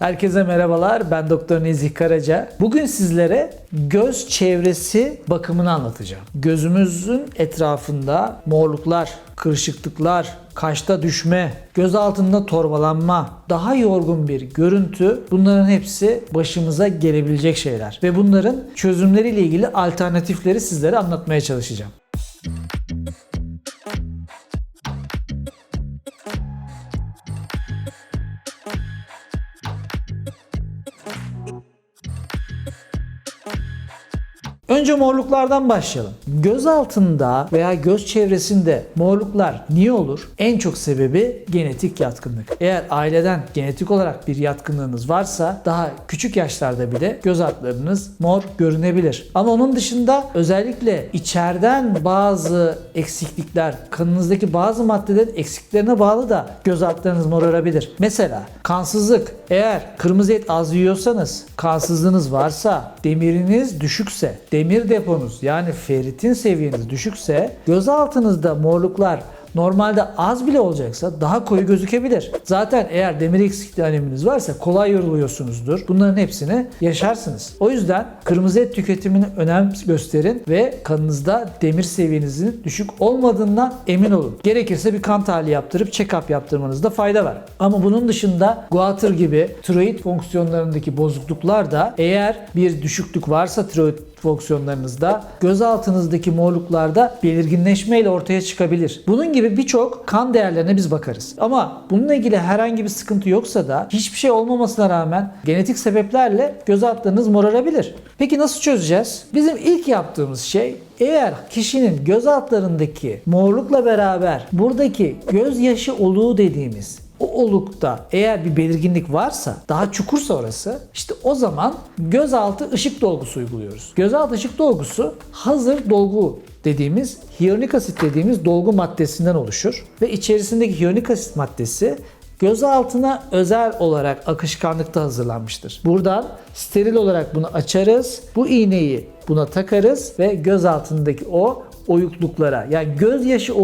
Herkese merhabalar, ben Doktor Nezih Karaca. Bugün sizlere göz çevresi bakımını anlatacağım. Gözümüzün etrafında morluklar, kırışıklıklar, kaşta düşme, göz altında torbalanma, daha yorgun bir görüntü, bunların hepsi başımıza gelebilecek şeyler. Ve bunların çözümleriyle ilgili alternatifleri sizlere anlatmaya çalışacağım. Önce morluklardan başlayalım. Göz altında veya göz çevresinde morluklar niye olur? En çok sebebi genetik yatkınlık. Eğer aileden genetik olarak bir yatkınlığınız varsa daha küçük yaşlarda bile göz altlarınız mor görünebilir. Ama onun dışında özellikle içeriden bazı eksiklikler, kanınızdaki bazı maddelerin eksiklerine bağlı da göz altlarınız morarabilir. Mesela kansızlık. Eğer kırmızı et az yiyorsanız, kansızlığınız varsa, demiriniz düşükse, demir deponuz yani ferritin seviyeniz düşükse göz altınızda morluklar normalde az bile olacaksa daha koyu gözükebilir. Zaten eğer demir eksikliği aneminiz varsa kolay yoruluyorsunuzdur. Bunların hepsini yaşarsınız. O yüzden kırmızı et tüketimine önem gösterin ve kanınızda demir seviyenizin düşük olmadığından emin olun. Gerekirse bir kan tahlili yaptırıp check-up yaptırmanızda fayda var. Ama bunun dışında guatr gibi tiroid fonksiyonlarındaki bozukluklar da eğer bir düşüklük varsa tiroid fonksiyonlarınızda göz altınızdaki morluklarda belirginleşmeyle ortaya çıkabilir. Bunun gibi birçok kan değerlerine biz bakarız. Ama bununla ilgili herhangi bir sıkıntı yoksa da hiçbir şey olmamasına rağmen genetik sebeplerle göz altlarınız morarabilir. Peki nasıl çözeceğiz? Bizim ilk yaptığımız şey, eğer kişinin göz altlarındaki morlukla beraber buradaki gözyaşı oluğu dediğimiz o olukta eğer bir belirginlik varsa, daha çukursa orası, işte o zaman gözaltı ışık dolgusu uyguluyoruz. Gözaltı ışık dolgusu hazır dolgu dediğimiz hyaluronik asit dediğimiz dolgu maddesinden oluşur ve içerisindeki hyaluronik asit maddesi göz altına özel olarak akışkanlıkta hazırlanmıştır. Buradan steril olarak bunu açarız, bu iğneyi buna takarız ve göz altındaki o oyukluklara, yani gözyaşı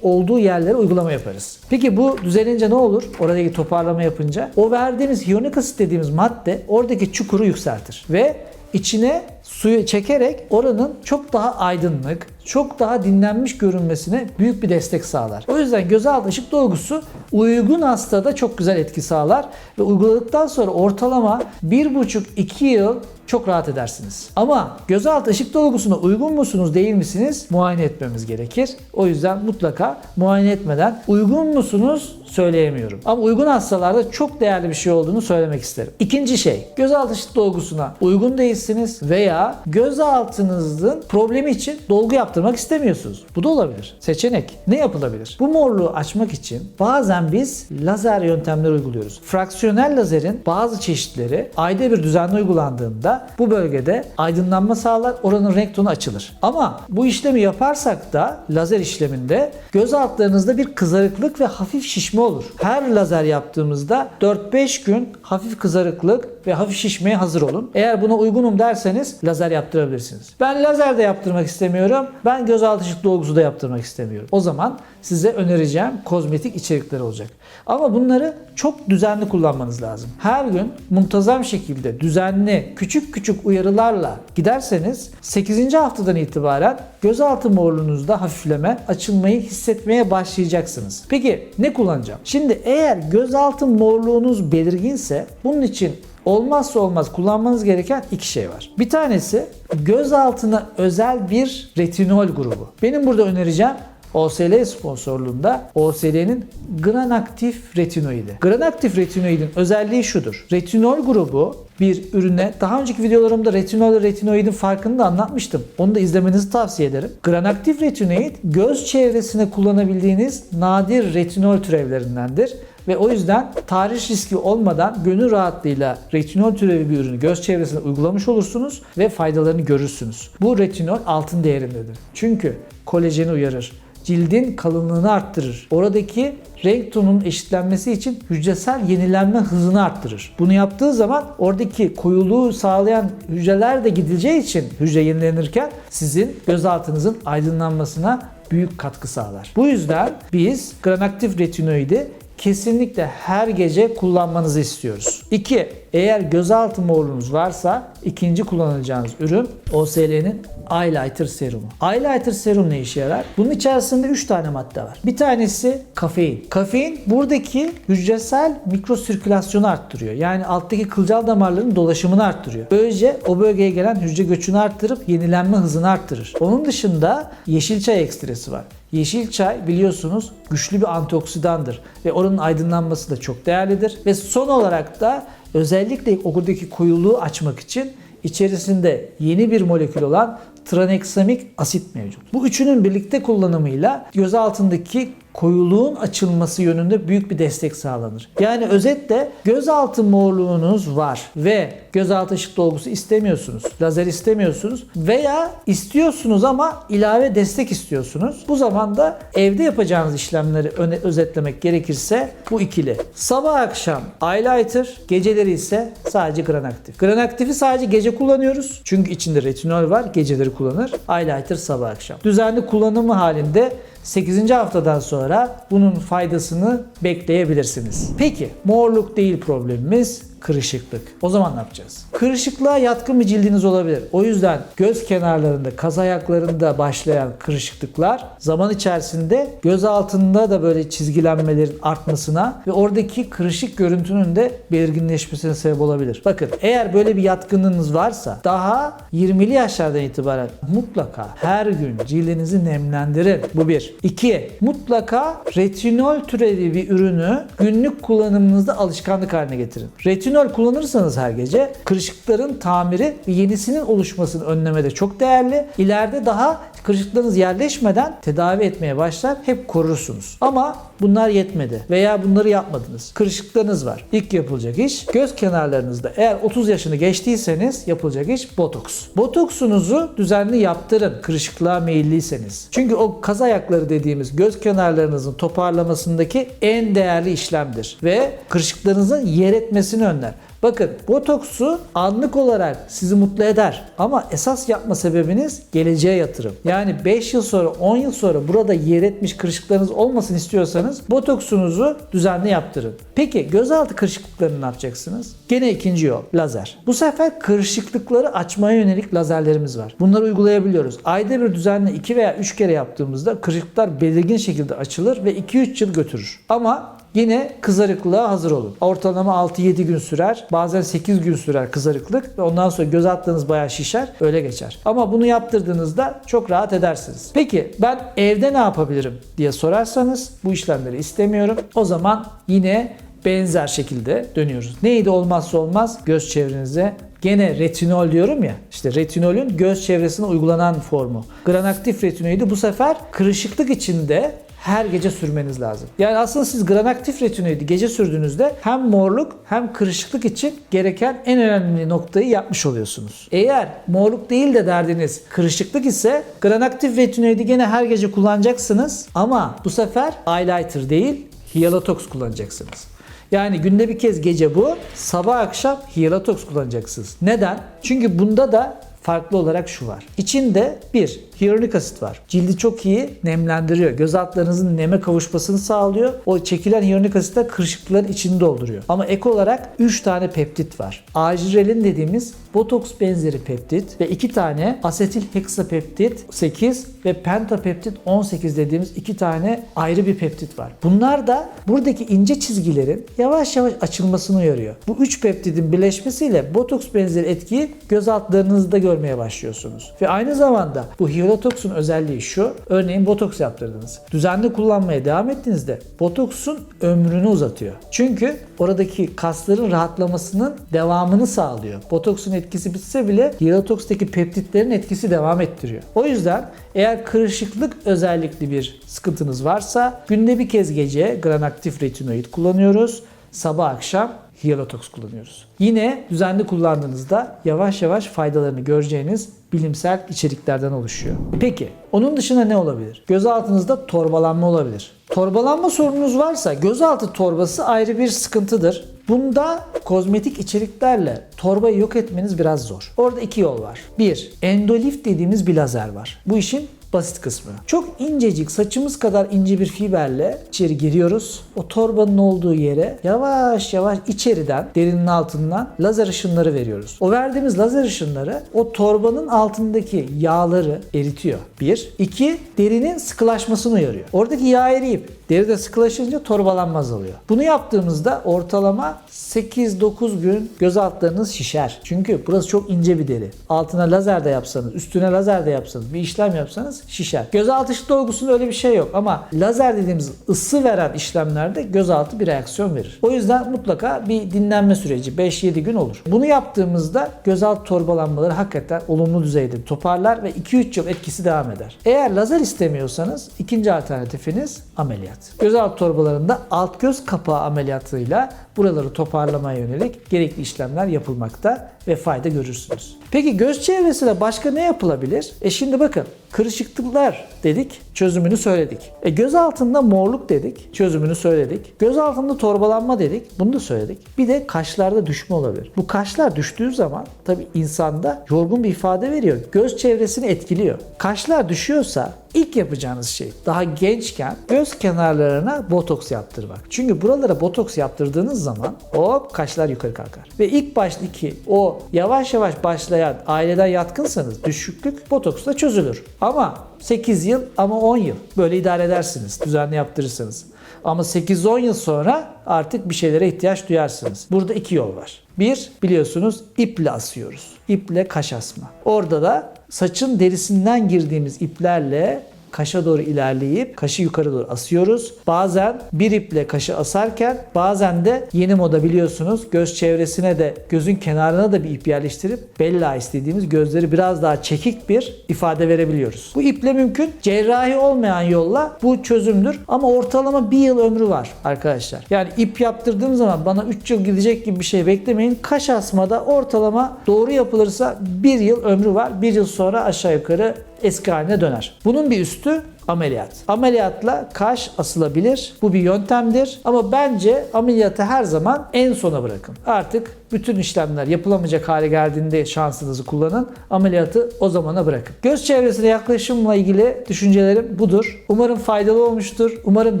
olduğu yerlere uygulama yaparız. Peki bu düzelince ne olur? Oradaki toparlama yapınca o verdiğimiz hyaluronik asit dediğimiz madde oradaki çukuru yükseltir ve içine suyu çekerek oranın çok daha aydınlık, çok daha dinlenmiş görünmesine büyük bir destek sağlar. O yüzden gözaltı ışık dolgusu uygun hastada çok güzel etki sağlar ve uyguladıktan sonra ortalama 1,5-2 yıl çok rahat edersiniz. Ama gözaltı ışık dolgusuna uygun musunuz, değil misiniz? Muayene etmemiz gerekir. O yüzden mutlaka muayene etmeden uygun musunuz söyleyemiyorum. Ama uygun hastalarda çok değerli bir şey olduğunu söylemek isterim. İkinci şey, gözaltı ışık dolgusuna uygun değilsiniz veya gözaltınızın problemi için dolgu yaptırmak istemiyorsunuz. Bu da olabilir. Seçenek. Ne yapılabilir? Bu morluğu açmak için bazen biz lazer yöntemleri uyguluyoruz. Fraksiyonel lazerin bazı çeşitleri ayda bir düzenli uygulandığında bu bölgede aydınlanma sağlar, oranın renk tonu açılır. Ama bu işlemi yaparsak da lazer işleminde göz altlarınızda bir kızarıklık ve hafif şişme olur. Her lazer yaptığımızda 4-5 gün hafif kızarıklık ve hafif şişmeye hazır olun. Eğer buna uygunum derseniz lazer yaptırabilirsiniz. Ben lazer de yaptırmak istemiyorum. Ben gözaltı ışık dolgusu da yaptırmak istemiyorum. O zaman size önereceğim kozmetik içerikler olacak. Ama bunları çok düzenli kullanmanız lazım. Her gün muntazam şekilde düzenli küçük küçük uyarılarla giderseniz 8. haftadan itibaren gözaltı morluğunuzda hafifleme, açılmayı hissetmeye başlayacaksınız. Peki ne kullanacağım? Şimdi eğer gözaltı morluğunuz belirginse bunun için olmazsa olmaz kullanmanız gereken iki şey var. Bir tanesi göz altına özel bir retinol grubu. Benim burada önereceğim OSL sponsorluğunda OSL'nin Granactive retinoidi. Granactive retinoidin özelliği şudur. Retinol grubu bir ürüne, daha önceki videolarımda retinol ve retinoidin farkını da anlatmıştım. Onu da izlemenizi tavsiye ederim. Granactive retinoid göz çevresine kullanabildiğiniz nadir retinol türevlerindendir. Ve o yüzden tarih riski olmadan gönül rahatlığıyla retinol türevi bir ürünü göz çevresine uygulamış olursunuz ve faydalarını görürsünüz. Bu retinol altın değerindedir. Çünkü kolajeni uyarır, cildin kalınlığını arttırır. Oradaki renk tonunun eşitlenmesi için hücresel yenilenme hızını arttırır. Bunu yaptığı zaman oradaki koyuluğu sağlayan hücreler de gidileceği için hücre yenilenirken sizin gözaltınızın aydınlanmasına büyük katkı sağlar. Bu yüzden biz Granactive retinoidi kesinlikle her gece kullanmanızı istiyoruz. 2. Eğer gözaltı morluğunuz varsa ikinci kullanacağınız ürün OSL'nin Eyelighter serumu. Eyelighter serum ne işe yarar? Bunun içerisinde 3 tane madde var. Bir tanesi kafein. Kafein buradaki hücresel mikrosirkülasyonu arttırıyor. Yani alttaki kılcal damarların dolaşımını arttırıyor. Böylece o bölgeye gelen hücre göçünü arttırıp yenilenme hızını arttırır. Onun dışında yeşil çay ekstresi var. Yeşil çay biliyorsunuz güçlü bir antioksidandır ve oranın aydınlanması da çok değerlidir. Ve son olarak da özellikle okuldaki koyuluğu açmak için içerisinde yeni bir molekül olan traneksamik asit mevcut. Bu üçünün birlikte kullanımıyla göz altındaki koyuluğun açılması yönünde büyük bir destek sağlanır. Yani özetle gözaltı morluğunuz var ve gözaltı ışık dolgusu istemiyorsunuz, lazer istemiyorsunuz veya istiyorsunuz ama ilave destek istiyorsunuz. Bu zaman da evde yapacağınız işlemleri özetlemek gerekirse bu ikili. Sabah akşam eyelighter, geceleri ise sadece Granactive. Granactive'i sadece gece kullanıyoruz. Çünkü içinde retinol var, geceleri kullanır. Eyelighter sabah akşam. Düzenli kullanımı halinde 8. haftadan sonra bunun faydasını bekleyebilirsiniz. Peki morluk değil problemimiz, kırışıklık. O zaman ne yapacağız? Kırışıklığa yatkın bir cildiniz olabilir. O yüzden göz kenarlarında, kaz ayaklarında başlayan kırışıklıklar zaman içerisinde göz altında da böyle çizgilenmelerin artmasına ve oradaki kırışık görüntünün de belirginleşmesine sebep olabilir. Bakın eğer böyle bir yatkınlığınız varsa daha 20'li yaşlardan itibaren mutlaka her gün cildinizi nemlendirin. Bu bir. 2. Mutlaka retinol türevi bir ürünü günlük kullanımınızda alışkanlık haline getirin. Retinol kullanırsanız her gece kırışıkların tamiri ve yenisinin oluşmasını önlemede çok değerli. İleride daha kırışıklarınız yerleşmeden tedavi etmeye başlar, hep korursunuz. Ama bunlar yetmedi veya bunları yapmadınız. Kırışıklarınız var. İlk yapılacak iş göz kenarlarınızda eğer 30 yaşını geçtiyseniz yapılacak iş botoks. Botoksunuzu düzenli yaptırın kırışıklığa meyilliyseniz. Çünkü o kaz ayakları dediğimiz göz kenarlarınızın toparlamasındaki en değerli işlemdir ve kırışıklarınızın yer etmesini önler. Bakın botoksu anlık olarak sizi mutlu eder ama esas yapma sebebiniz geleceğe yatırım. Yani 5 yıl sonra 10 yıl sonra burada yer etmiş kırışıklarınız olmasın istiyorsanız botoksunuzu düzenli yaptırın. Peki gözaltı kırışıklıklarını ne yapacaksınız? Gene ikinci yol lazer. Bu sefer kırışıklıkları açmaya yönelik lazerlerimiz var. Bunları uygulayabiliyoruz. Ayda bir düzenli 2 veya 3 kere yaptığımızda kırışıklar belirgin şekilde açılır ve 2-3 yıl götürür. Ama yine kızarıklığa hazır olun. Ortalama 6-7 gün sürer. Bazen 8 gün sürer kızarıklık ve ondan sonra göz altlarınız bayağı şişer. Öyle geçer. Ama bunu yaptırdığınızda çok rahat edersiniz. Peki ben evde ne yapabilirim diye sorarsanız bu işlemleri istemiyorum. O zaman yine benzer şekilde dönüyoruz. Neydi olmazsa olmaz? Göz çevrenize gene retinol diyorum ya. İşte retinolün göz çevresine uygulanan formu. Granactive retinoidi bu sefer kırışıklık içinde her gece sürmeniz lazım. Yani aslında siz Granactive retinoidi gece sürdüğünüzde hem morluk hem kırışıklık için gereken en önemli noktayı yapmış oluyorsunuz. Eğer morluk değil de derdiniz kırışıklık ise Granactive retinoidi gene her gece kullanacaksınız ama bu sefer eyelighter değil Hyalotox kullanacaksınız. Yani günde bir kez gece bu, sabah akşam Hyalotox kullanacaksınız. Neden? Çünkü bunda da farklı olarak şu var. İçinde bir hyaluronik asit var. Cildi çok iyi nemlendiriyor. Göz altlarınızın neme kavuşmasını sağlıyor. O çekilen hyaluronik asitler kırışıklıkların içini dolduruyor. Ama ek olarak 3 tane peptit var. Ajirelin dediğimiz botoks benzeri peptit ve 2 tane asetil heksapeptit 8 ve pentapeptit 18 dediğimiz 2 tane ayrı bir peptit var. Bunlar da buradaki ince çizgilerin yavaş yavaş açılmasını uyarıyor. Bu 3 peptidin birleşmesiyle botoks benzeri etkiyi göz altlarınızda görmeye başlıyorsunuz. Ve aynı zamanda bu Hyalotoksun özelliği şu. Örneğin botoks yaptırdınız. Düzenli kullanmaya devam ettiğinizde botoksun ömrünü uzatıyor. Çünkü oradaki kasların rahatlamasının devamını sağlıyor. Botoksun etkisi bitse bile Hyalotokstaki peptitlerin etkisi devam ettiriyor. O yüzden eğer kırışıklık özellikli bir sıkıntınız varsa günde bir kez gece Granactive retinoid kullanıyoruz. Sabah akşam Hyalotox kullanıyoruz. Yine düzenli kullandığınızda yavaş yavaş faydalarını göreceğiniz bilimsel içeriklerden oluşuyor. Peki onun dışında ne olabilir? Göz altınızda torbalanma olabilir. Torbalanma sorununuz varsa gözaltı torbası ayrı bir sıkıntıdır. Bunda kozmetik içeriklerle torbayı yok etmeniz biraz zor. Orada 2 yol var. 1. Endolift dediğimiz bir lazer var. Bu işin Basit kısmı. Çok incecik, saçımız kadar ince bir fiberle içeri giriyoruz. O torbanın olduğu yere yavaş yavaş içeriden, derinin altından lazer ışınları veriyoruz. O verdiğimiz lazer ışınları o torbanın altındaki yağları eritiyor. 1. 2. Derinin sıkılaşmasını uyarıyor. Oradaki yağ eriyip deride sıkılaşınca torbalanma azalıyor. Bunu yaptığımızda ortalama 8-9 gün göz altlarınız şişer. Çünkü burası çok ince bir deri. Altına lazer de yapsanız, üstüne lazer de yapsanız, bir işlem yapsanız şişer. Gözaltı ışık dolgusunda öyle bir şey yok ama lazer dediğimiz ısı veren işlemlerde gözaltı bir reaksiyon verir. O yüzden mutlaka bir dinlenme süreci 5-7 gün olur. Bunu yaptığımızda gözaltı torbalanmaları hakikaten olumlu düzeyde toparlar ve 2-3 yıl etkisi devam eder. Eğer lazer istemiyorsanız ikinci alternatifiniz ameliyat. Gözaltı torbalarında alt göz kapağı ameliyatıyla buraları toparlamaya yönelik gerekli işlemler yapılmakta ve fayda görürsünüz. Peki göz çevresine başka ne yapılabilir? Şimdi bakın, kırışıklıklar dedik, çözümünü söyledik. Göz altında morluk dedik, çözümünü söyledik. Göz altında torbalanma dedik, bunu da söyledik. Bir de kaşlarda düşme olabilir. Bu kaşlar düştüğü zaman tabii insanda yorgun bir ifade veriyor. Göz çevresini etkiliyor. Kaşlar düşüyorsa ilk yapacağınız şey daha gençken göz kenarlarına botoks yaptırmak. Çünkü buralara botoks yaptırdığınız zaman hop kaşlar yukarı kalkar. Ve ilk baştaki o yavaş yavaş başlayan aileden yatkınsanız düşüklük botoksla çözülür. Ama 8 yıl ama 10 yıl böyle idare edersiniz düzenli yaptırırsanız. Ama 8-10 yıl sonra artık bir şeylere ihtiyaç duyarsınız. Burada 2 yol var. Bir, biliyorsunuz iple asıyoruz. İple kaş asma. Orada da saçın derisinden girdiğimiz iplerle kaşa doğru ilerleyip kaşı yukarı doğru asıyoruz. Bazen bir iple kaşı asarken bazen de yeni moda biliyorsunuz göz çevresine de gözün kenarına da bir ip yerleştirip bella istediğimiz gözleri biraz daha çekik bir ifade verebiliyoruz. Bu iple mümkün. Cerrahi olmayan yolla bu çözümdür ama ortalama 1 yıl ömrü var arkadaşlar. Yani ip yaptırdığım zaman bana 3 yıl gidecek gibi bir şey beklemeyin. Kaş asmada ortalama doğru yapılırsa 1 yıl ömrü var. 1 yıl sonra aşağı yukarı eski haline döner. Bunun bir üstü ameliyat. Ameliyatla kaş asılabilir. Bu bir yöntemdir. Ama bence ameliyatı her zaman en sona bırakın. Artık bütün işlemler yapılamayacak hale geldiğinde şansınızı kullanın. Ameliyatı o zamana bırakın. Göz çevresine yaklaşımla ilgili düşüncelerim budur. Umarım faydalı olmuştur. Umarım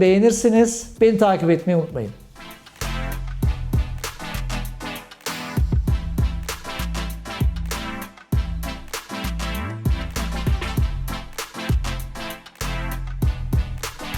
beğenirsiniz. Beni takip etmeyi unutmayın.